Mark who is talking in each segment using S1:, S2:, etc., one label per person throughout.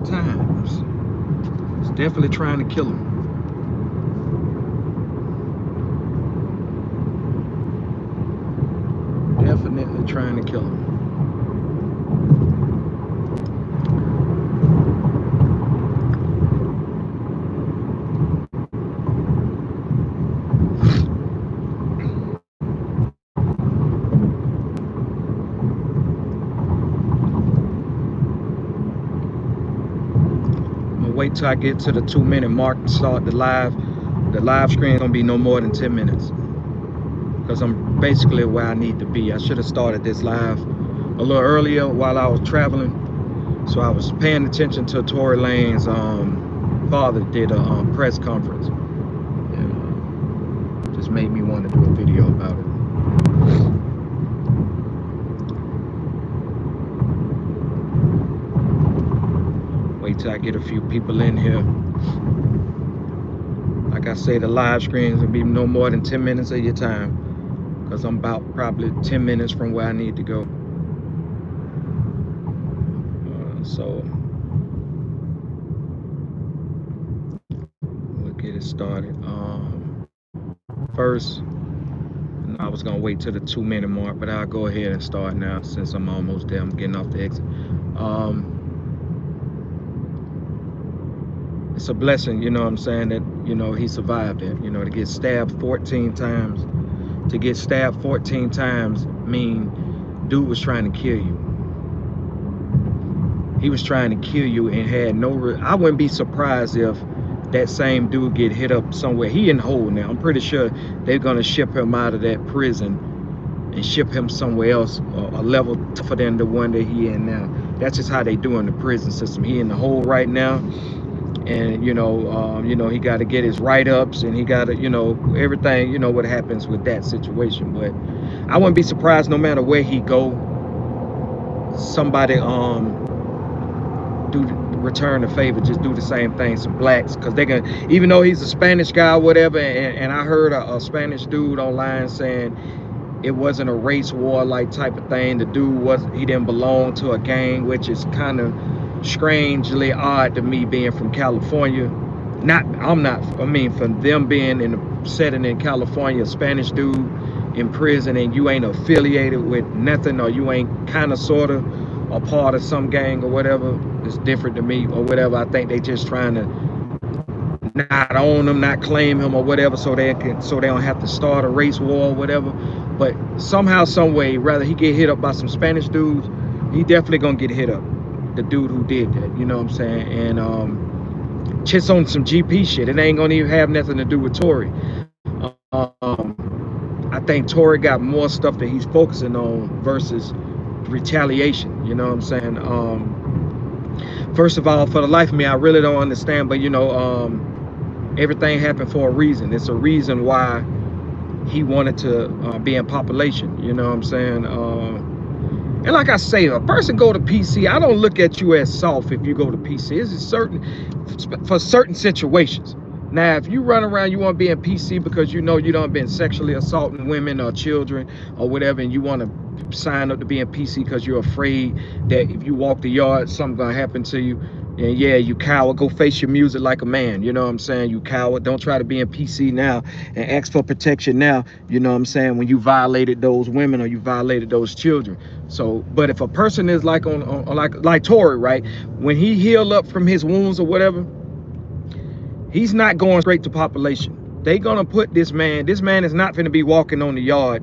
S1: times. It's definitely trying to kill him. Definitely trying to kill him. Wait till I get to the 2-minute mark to start the live. The live screen gonna be no more than 10 minutes because I'm basically where I need to be. I should have started this live a little earlier while I was traveling, so I was paying attention to Tory Lanez father did a press conference, and just made me want to do a video about it. Wait till I get a few people in here. Like I say, the live screens will be no more than 10 minutes of your time because I'm about probably 10 minutes from where I need to go. So we'll get it started. First, I was gonna wait till the 2-minute mark, but I'll go ahead and start now since I'm almost there. I'm getting off the exit. It's a blessing, you know what I'm saying, that, you know, he survived it. You know, to get stabbed 14 times. To get stabbed 14 times mean dude was trying to kill you. He was trying to kill you and had no... I wouldn't be surprised if that same dude get hit up somewhere. He in hole now. I'm pretty sure they're gonna ship him out of that prison and ship him somewhere else, a level tougher than the one that he in now. That's just how they do in the prison system. He in the hole right now. And you know, he got to get his write-ups, and he got to, you know, everything, you know, what happens with that situation. But I wouldn't be surprised no matter where he go, somebody do return the favor, just do the same thing. Some blacks, because they can, even though he's a Spanish guy or whatever, and I heard a Spanish dude online saying it wasn't a race war like type of thing. The dude he didn't belong to a gang, which is kind of strangely odd to me, being from California. I mean, for them being in a setting in California, a Spanish dude in prison, and you ain't affiliated with nothing, or you ain't kind of sort of a part of some gang or whatever, it's different to me or whatever. I think they just trying to not own him, not claim him or whatever, so they don't have to start a race war or whatever. But somehow, some way, rather he get hit up by some Spanish dudes, he definitely gonna get hit up. The dude who did that, you know what I'm saying? And just on some GP shit. It ain't gonna even have nothing to do with Tory. I think Tory got more stuff that he's focusing on versus retaliation, you know what I'm saying? First of all, for the life of me, I really don't understand, but you know, everything happened for a reason. It's a reason why he wanted to be in population, you know what I'm saying? And like I say, a person go to PC, I don't look at you as soft if you go to PC. It's for certain situations. Now, if you run around, you want to be in PC because you know you done been sexually assaulting women or children or whatever, and you want to sign up to be in PC because you're afraid that if you walk the yard, something's going to happen to you. And yeah, you coward, go face your music like a man, you know what I'm saying? You coward, don't try to be in PC now and ask for protection now, you know what I'm saying, when you violated those women or you violated those children. So, but if a person is like like Tory, right, when he healed up from his wounds or whatever, he's not going straight to population. They gonna put this man is not gonna be walking on the yard.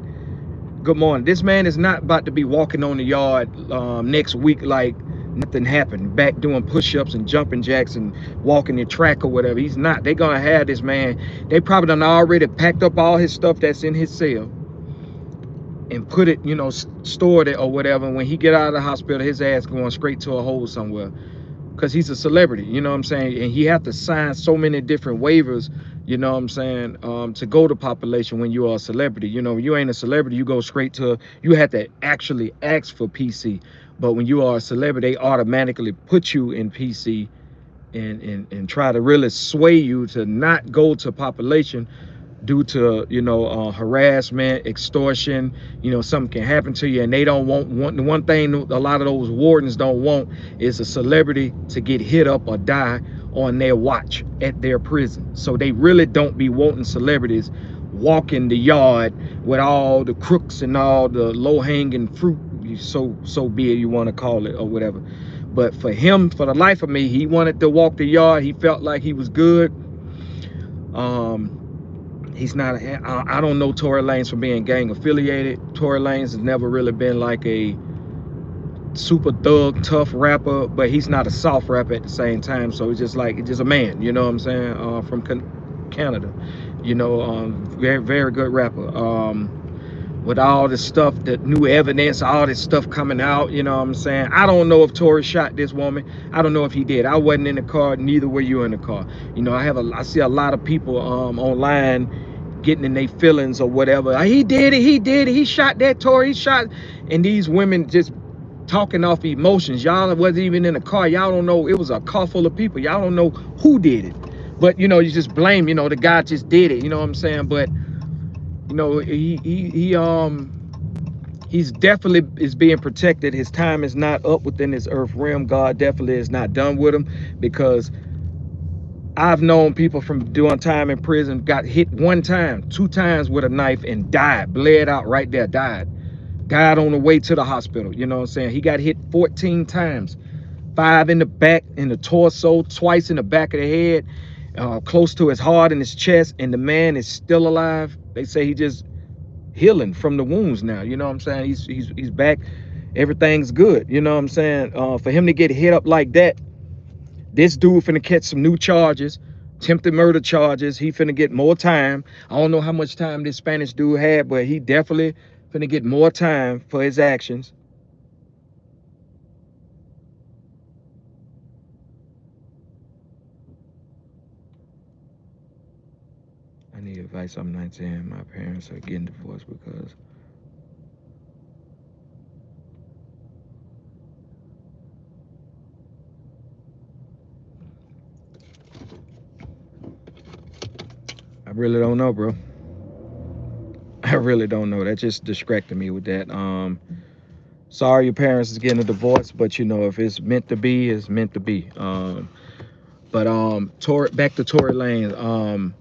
S1: Good morning. This man is not about to be walking on the yard next week like nothing happened, back doing push-ups and jumping jacks and walking the track or whatever. He's not. They're gonna have this man, they probably done already packed up all his stuff that's in his cell and put it, you know, stored it or whatever. When he get out of the hospital, his ass going straight to a hole somewhere, because he's a celebrity, you know what I'm saying? And he have to sign so many different waivers, you know what I'm saying, to go to population when you are a celebrity. You know, when you ain't a celebrity, you go straight to, you have to actually ask for PC. But when you are a celebrity, they automatically put you in PC and try to really sway you to not go to population due to, you know, harassment, extortion. You know, something can happen to you, and they don't want the one thing a lot of those wardens don't want is a celebrity to get hit up or die on their watch at their prison. So they really don't be wanting celebrities walking the yard with all the crooks and all the low-hanging fruit, so be it, you want to call it or whatever. But for him, for the life of me, he wanted to walk the yard. He felt like he was good. He's not I don't know Tory Lanez from being gang affiliated. Tory Lanez has never really been like a super thug tough rapper, but he's not a soft rapper at the same time. So it's just like, it's just a man, you know what I'm saying, from Canada, you know, very good rapper. With all this stuff, the new evidence, all this stuff coming out, you know what I'm saying? I don't know if Tory shot this woman. I don't know if he did. I wasn't in the car, neither were you in the car. You know, I see a lot of people online getting in their feelings or whatever. He did it, he shot that Tory, he shot. And these women just talking off emotions. Y'all wasn't even in the car. Y'all don't know. It was a car full of people. Y'all don't know who did it. But, you know, you just blame, you know, the guy just did it. You know what I'm saying? But, you know, he's definitely is being protected. His time is not up within this earth realm. God definitely is not done with him, because I've known people from doing time in prison, got hit 1 time, 2 times with a knife and died, bled out right there, died on the way to the hospital. You know what I'm saying? He got hit 14 times, 5 in the back, in the torso, twice in the back of the head, close to his heart and his chest, and the man is still alive. They say he just healing from the wounds now. You know what I'm saying? He's back. Everything's good. You know what I'm saying? For him to get hit up like that, this dude finna catch some new charges, attempted murder charges. He finna get more time. I don't know how much time this Spanish dude had, but he definitely finna get more time for his actions. I need advice. I'm 19. My parents are getting divorced because I really don't know, bro. I really don't know. That just distracted me with that. Sorry your parents is getting a divorce, but you know, if it's meant to be, it's meant to be. But back to Tory Lanez.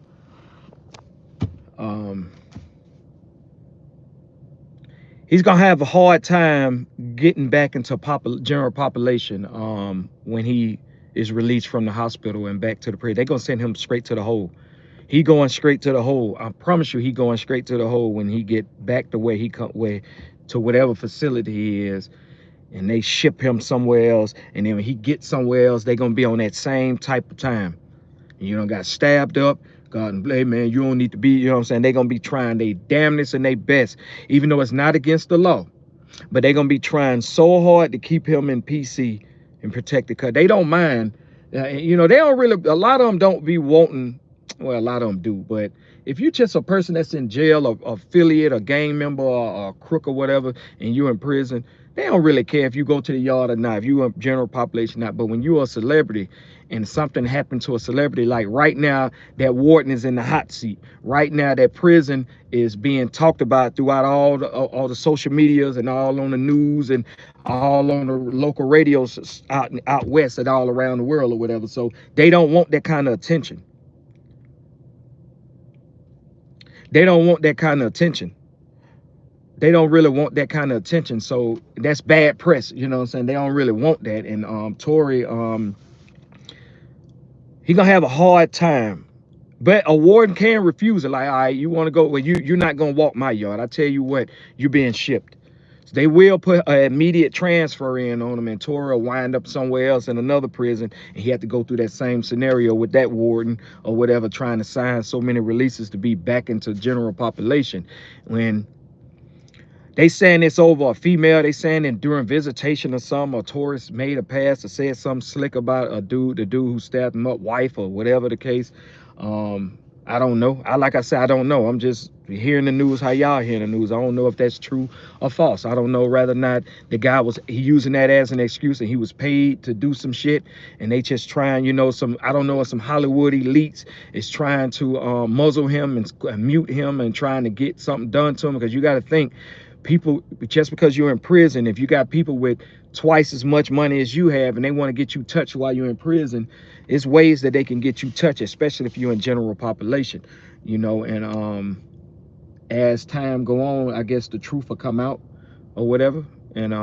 S1: He's gonna have a hard time getting back into general population when he is released from the hospital and back to the prison. They're gonna send him straight to the hole. He going straight to the hole. I promise you, he going straight to the hole when he get back to where he to whatever facility he is, and they ship him somewhere else. And then when he gets somewhere else, they're gonna be on that same type of time. You don't got stabbed up. God and blame, man, you don't need to be, you know what I'm saying? They're gonna be trying their damnness and their best, even though it's not against the law. But they're gonna be trying so hard to keep him in PC and protected, because they don't mind. You know, they don't really, a lot of them don't be wanting, well, a lot of them do, but if you're just a person that's in jail, or affiliate, or gang member, or a crook or whatever, and you're in prison, they don't really care if you go to the yard or not, if you're a general population or not. But when you're a celebrity and something happened to a celebrity, like right now, that warden is in the hot seat. Right now, that prison is being talked about throughout all the social medias and all on the news and all on the local radios out west and all around the world or whatever. So they don't want that kind of attention. They don't want that kind of attention. They don't really want that kind of attention. So that's bad press. You know what I'm saying? They don't really want that. And Tory, he gonna have a hard time. But a warden can refuse it. Like, all right, you want to go? Well, you're not gonna walk my yard. I tell you what, you're being shipped. So they will put an immediate transfer in on him, and Tory will wind up somewhere else in another prison, and he had to go through that same scenario with that warden or whatever, trying to sign so many releases to be back into general population. When they saying it's over a female, they saying that during visitation or something, a tourist made a pass or said something slick about the dude who stabbed him up, wife or whatever the case. I don't know. Like I said, I don't know. I'm just hearing the news how y'all hearing the news. I don't know if that's true or false. I don't know whether or not the guy was he using that as an excuse and he was paid to do some shit and they just trying, you know, some I don't know, some Hollywood elites is trying to muzzle him and mute him and trying to get something done to him, because you got to think people, just because you're in prison, if you got people with twice as much money as you have and they want to get you touched while you're in prison, it's ways that they can get you touched, especially if you're in general population, you know. And as time go on, I guess the truth will come out or whatever. And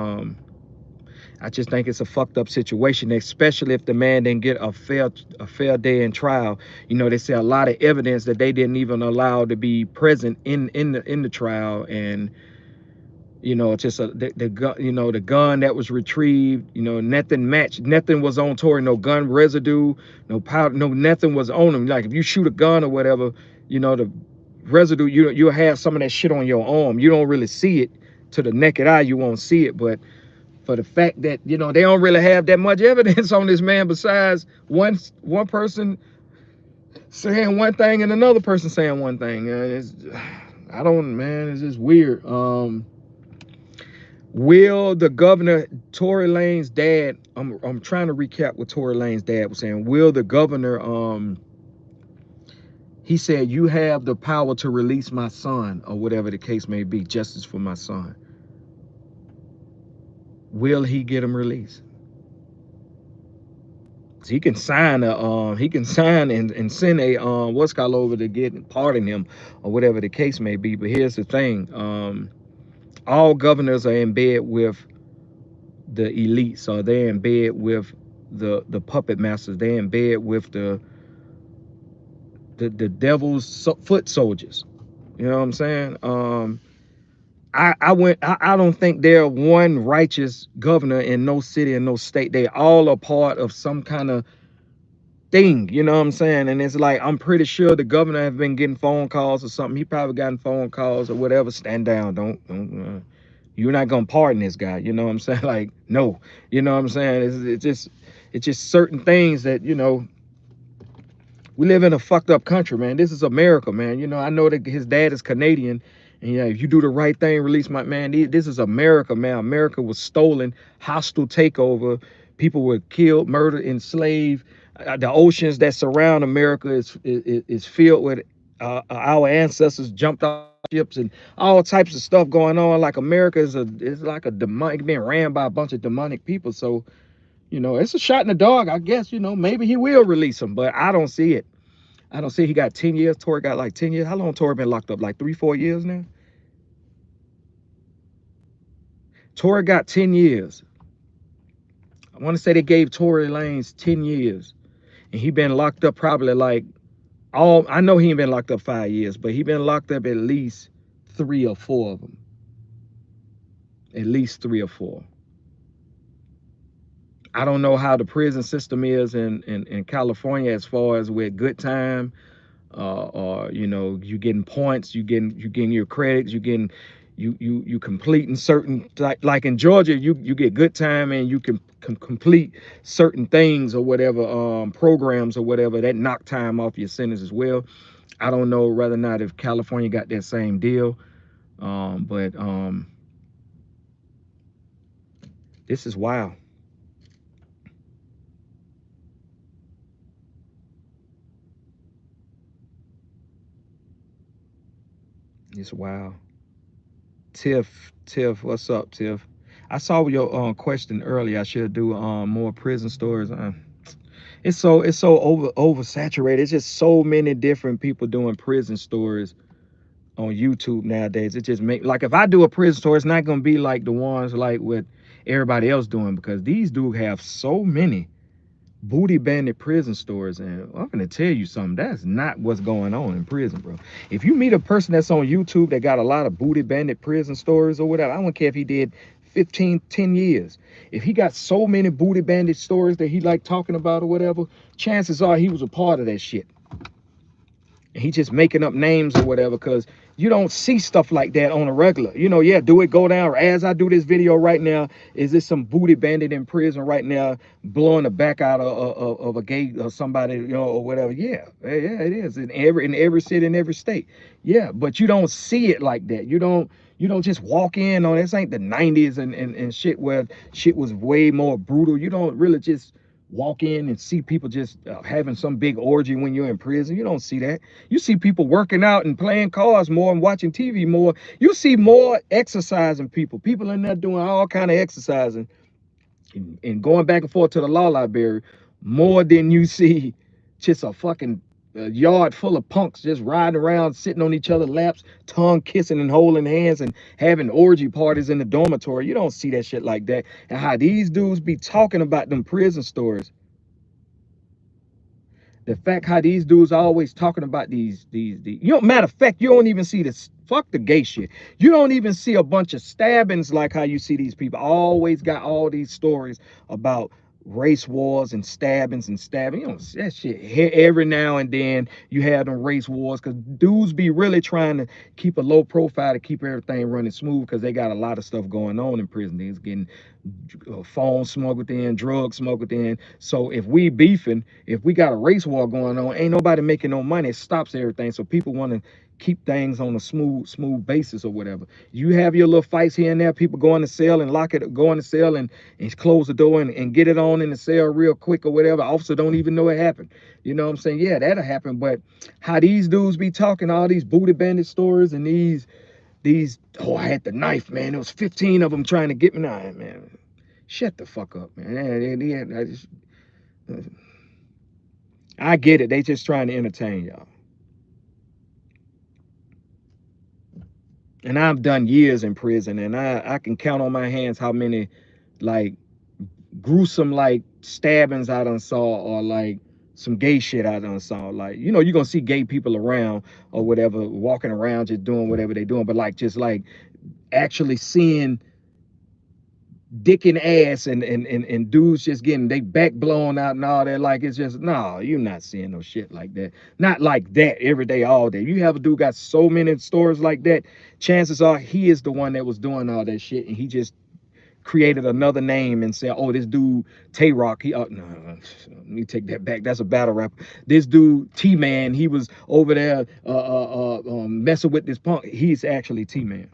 S1: I just think it's a fucked up situation, especially if the man didn't get a fair day in trial. You know, they say a lot of evidence that they didn't even allow to be present in the trial. And you know, it's just the gun, you know, the gun that was retrieved, you know, nothing matched, nothing was on Tory, no gun residue, no powder, no nothing was on him. Like if you shoot a gun or whatever, you know, the residue, you'll have some of that shit on your arm. You don't really see it to the naked eye, you won't see it. But for the fact that, you know, they don't really have that much evidence on this man besides one person saying one thing and another person saying one thing. It's, I don't, man, it's just weird. Will the governor, Tory Lanez dad, I'm trying to recap what Tory Lanez dad was saying. Will the governor, he said, you have the power to release my son, or whatever the case may be, justice for my son. Will he get him released? So he can sign and send a what's called over to get pardon him or whatever the case may be. But here's the thing, all governors are in bed with the elites, or they're in bed with the puppet masters. They're in bed with the devil's foot soldiers. You know what I'm saying? I don't think there one righteous governor in no city and no state. They all are part of some kind of thing, you know what I'm saying? And it's like, I'm pretty sure the governor have been getting phone calls or something. He probably gotten phone calls or whatever. Stand down, don't you're not gonna pardon this guy, you know what I'm saying? Like, no, you know what I'm saying? It's just certain things that, you know, we live in a fucked up country, man. This is America, man. You know, I know that his dad is Canadian, and yeah, if you do the right thing, release my man. This is America, man. America was stolen, hostile takeover. People were killed, murdered, enslaved. The oceans that surround America is filled with our ancestors jumped off ships and all types of stuff going on. Like America is like a demonic, being ran by a bunch of demonic people. So, you know, it's a shot in the dark, I guess. You know, maybe he will release him, but I don't see it. I don't see it. He got 10 years. Tory got like 10 years. How long Tory been locked up? Like 3-4 years now? Tory got 10 years. I want to say they gave Tory Lanez 10 years. And he been locked up probably like I know he ain't been locked up 5 years, but he been locked up at least 3 or 4 of them. At least 3 or 4. I don't know how the prison system is in California as far as with good time, or you know, you getting points, you getting your credits, you completing certain, like in Georgia, you get good time and you can complete certain things or whatever, programs or whatever that knock time off your sentence as well. I don't know whether or not if California got that same deal, but this is wild. It's wild. Tiff, what's up, Tiff? I saw your question earlier. I should do more prison stories. It's so oversaturated. It's just so many different people doing prison stories on YouTube nowadays. It just make, like, if I do a prison story, it's not gonna be like the ones like what everybody else doing, because these dudes have so many booty bandit prison stories. And I'm gonna tell you something, that's not what's going on in prison, bro. If you meet a person that's on YouTube that got a lot of booty bandit prison stories or whatever, I don't care if he did 10 years, if he got so many booty bandit stories that he like talking about or whatever, chances are he was a part of that shit. And he just making up names or whatever, because You don't see stuff like that on a regular. You know, yeah, do it go down. As I do this video right now, is this some booty bandit in prison right now blowing the back out of a gay or somebody, you know, or whatever? Yeah, yeah, it is in every city, in every state. Yeah, but you don't see it like that. You don't just walk in on this. Ain't the 90s and shit where shit was way more brutal. You don't really just walk in and see people just having some big orgy when you're in prison. You don't see that. You see people working out and playing cards more and watching TV more. You see more exercising people in there doing all kind of exercising and going back and forth to the law library more than you see just a fucking yard full of punks just riding around, sitting on each other's laps, tongue kissing and holding hands and having orgy parties in the dormitory. You don't see that shit like that. And how these dudes be talking about them prison stories. The fact how these dudes are always talking about these you know, matter of fact, you don't even see this. Fuck the gay shit. You don't even see a bunch of stabbings like how you see these people always got all these stories about race wars and stabbings and stabbing. You know, that shit every now and then you have them race wars because dudes be really trying to keep a low profile to keep everything running smooth because they got a lot of stuff going on in prison. They's getting phone smuggled in, drugs smuggled in. So if we beefing, if we got a race war going on, ain't nobody making no money. It stops everything. So people want to keep things on a smooth basis or whatever. You have your little fights here and there. People go in the cell and lock it, go in the cell and close the door and get it on in the cell real quick or whatever. Officer don't even know it happened. You know what I'm saying? Yeah, that'll happen. But how these dudes be talking all these booty bandit stories and these oh, I had the knife, man. There was 15 of them trying to get me. Nah, man. Shut the fuck up, man. I get it. They just trying to entertain y'all. And I've done years in prison, and I can count on my hands how many like gruesome like stabbings I done saw, or like some gay shit I done saw. Like, you know, you're gonna see gay people around or whatever, walking around just doing whatever they doing, but like just like actually seeing dick and ass and dudes just getting they back blown out and all that. Like, it's just, no, you're not seeing no shit like that. Not like that every day, all day. You have a dude got so many stories like that, chances are he is the one that was doing all that shit, and he just created another name and said, oh, this dude Tay Rock, he no, let me take that back, that's a battle rapper. This dude T-Man, he was over there messing with this punk. He's actually T-Man.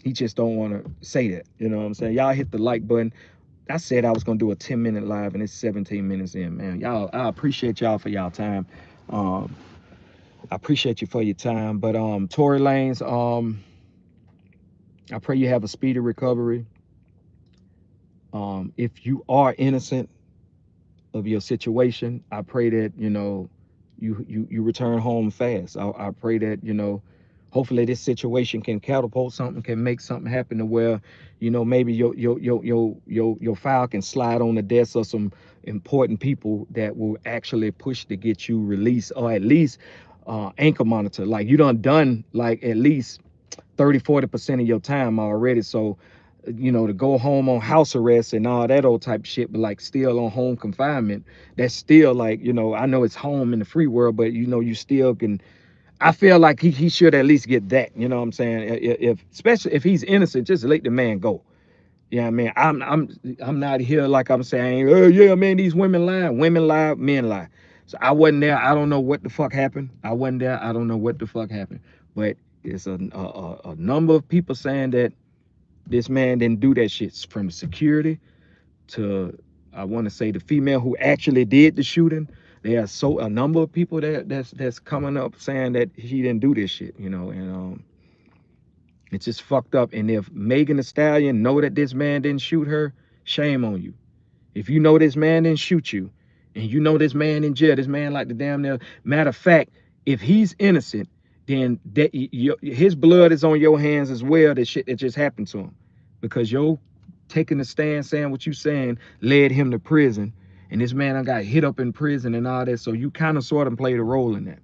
S1: He just don't want to say that. You know what I'm saying? Y'all hit the like button. I said I was gonna do a 10-minute live, and it's 17 minutes in, man. Y'all, I appreciate y'all for y'all time. I appreciate you for your time. But Tory Lanez, I pray you have a speedy recovery. If you are innocent of your situation, I pray that, you know, you return home fast. I pray that, you know, hopefully this situation can catapult something, can make something happen to where, you know, maybe your file can slide on the desk of some important people that will actually push to get you released, or at least anchor monitor. Like, you done like at least 30–40% of your time already. So, you know, to go home on house arrest and all that old type of shit, but like still on home confinement, that's still like, you know, I know it's home in the free world, but you know, you still can, I feel like he should at least get that. You know what I'm saying? If especially if he's innocent, just let the man go. Yeah, man. I'm not here like I'm saying, oh yeah, man, these women lie. Women lie, men lie. So I wasn't there. I don't know what the fuck happened. I wasn't there. I don't know what the fuck happened. But it's a number of people saying that this man didn't do that shit, from security to, I want to say, the female who actually did the shooting. There are a number of people that's coming up saying that he didn't do this shit, you know, and it's just fucked up. And if Megan Thee Stallion know that this man didn't shoot her, shame on you. If you know this man didn't shoot you, and you know this man in jail, this man like the damn near, matter of fact, if he's innocent, then that his blood is on your hands as well. The shit that just happened to him, because you're taking a stand, saying what you saying, led him to prison, and this man got hit up in prison and all that. So you kind of sort of played a role in that.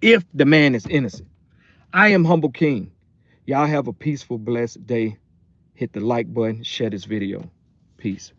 S1: If the man is innocent, I am Humble King. Y'all have a peaceful, blessed day. Hit the like button, share this video. Peace.